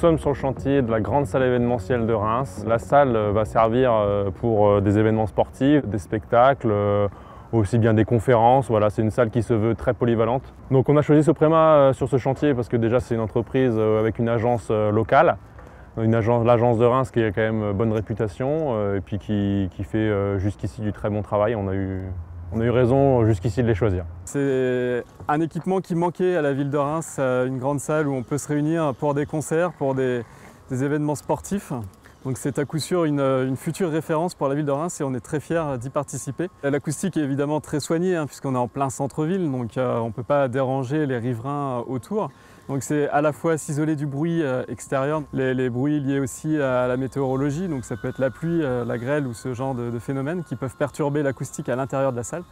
sommes sur le chantier de la grande salle événementielle de Reims. La salle va servir pour des événements sportifs, des spectacles, aussi bien des conférences. Voilà, c'est une salle qui se veut très polyvalente. Donc on a choisi Soprema sur ce chantier parce que déjà c'est une entreprise avec une agence locale, l'agence de Reims qui a quand même bonne réputation et puis qui fait jusqu'ici du très bon travail. On a eu raison jusqu'ici de les choisir. C'est un équipement qui manquait à la ville de Reims, une grande salle où on peut se réunir pour des concerts, pour des événements sportifs. Donc c'est à coup sûr une future référence pour la ville de Reims et on est très fiers d'y participer. L'acoustique est évidemment très soignée puisqu'on est en plein centre-ville, donc on ne peut pas déranger les riverains autour. Donc c'est à la fois s'isoler du bruit extérieur, les bruits liés aussi à la météorologie, donc ça peut être la pluie, la grêle ou ce genre de phénomènes qui peuvent perturber l'acoustique à l'intérieur de la salle.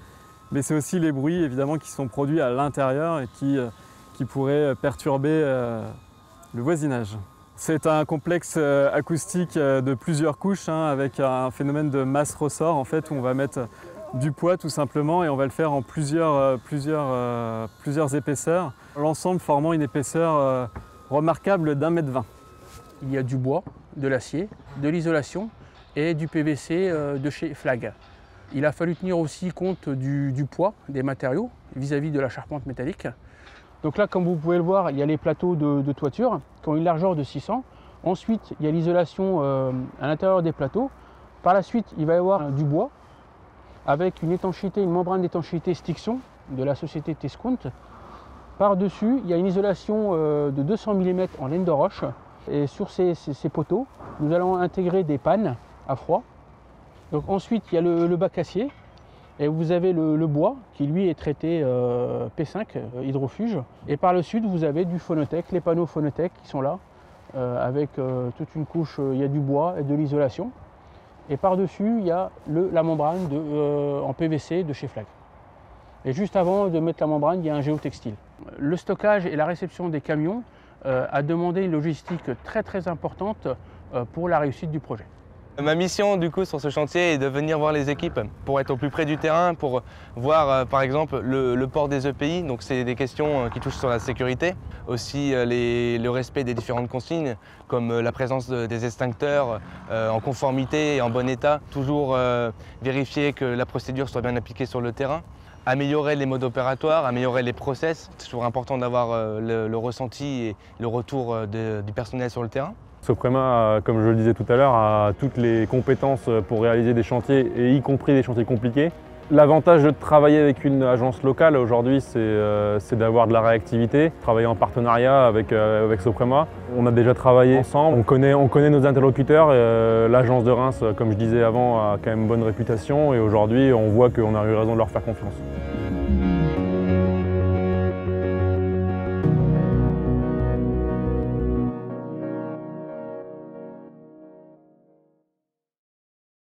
Mais c'est aussi les bruits évidemment qui sont produits à l'intérieur et qui pourraient perturber le voisinage. C'est un complexe acoustique de plusieurs couches avec un phénomène de masse-ressort en fait, où on va mettre du poids tout simplement et on va le faire en plusieurs épaisseurs. L'ensemble formant une épaisseur remarquable d'1,20 m. Il y a du bois, de l'acier, de l'isolation et du PVC de chez Flag. Il a fallu tenir aussi compte du poids des matériaux vis-à-vis de la charpente métallique. Donc là, comme vous pouvez le voir, il y a les plateaux de toiture qui ont une largeur de 600. Ensuite, il y a l'isolation à l'intérieur des plateaux. Par la suite, il va y avoir du bois avec une étanchéité, une membrane d'étanchéité Stiction de la société Tescount. Par-dessus, il y a une isolation de 200 mm en laine de roche. Et sur ces poteaux, nous allons intégrer des pannes à froid. Donc ensuite, il y a le bac acier. Et vous avez le bois qui lui est traité P5 hydrofuge. Et par le sud, vous avez du Phonotech, les panneaux Phonotech qui sont là, avec toute une couche, il y a du bois et de l'isolation. Et par-dessus, il y a la membrane en PVC de chez Flag. Et juste avant de mettre la membrane, il y a un géotextile. Le stockage et la réception des camions a demandé une logistique très importante pour la réussite du projet. Ma mission du coup sur ce chantier est de venir voir les équipes pour être au plus près du terrain, pour voir par exemple le port des EPI, donc c'est des questions qui touchent sur la sécurité, aussi le respect des différentes consignes comme la présence des extincteurs en conformité et en bon état, toujours vérifier que la procédure soit bien appliquée sur le terrain, améliorer les modes opératoires, améliorer les process, c'est toujours important d'avoir le ressenti et le retour du personnel sur le terrain. Soprema, comme je le disais tout à l'heure, a toutes les compétences pour réaliser des chantiers, et y compris des chantiers compliqués. L'avantage de travailler avec une agence locale aujourd'hui, c'est d'avoir de la réactivité, travailler en partenariat avec Soprema. On a déjà travaillé ensemble, on connaît nos interlocuteurs. L'agence de Reims, comme je disais avant, a quand même bonne réputation et aujourd'hui on voit qu'on a eu raison de leur faire confiance.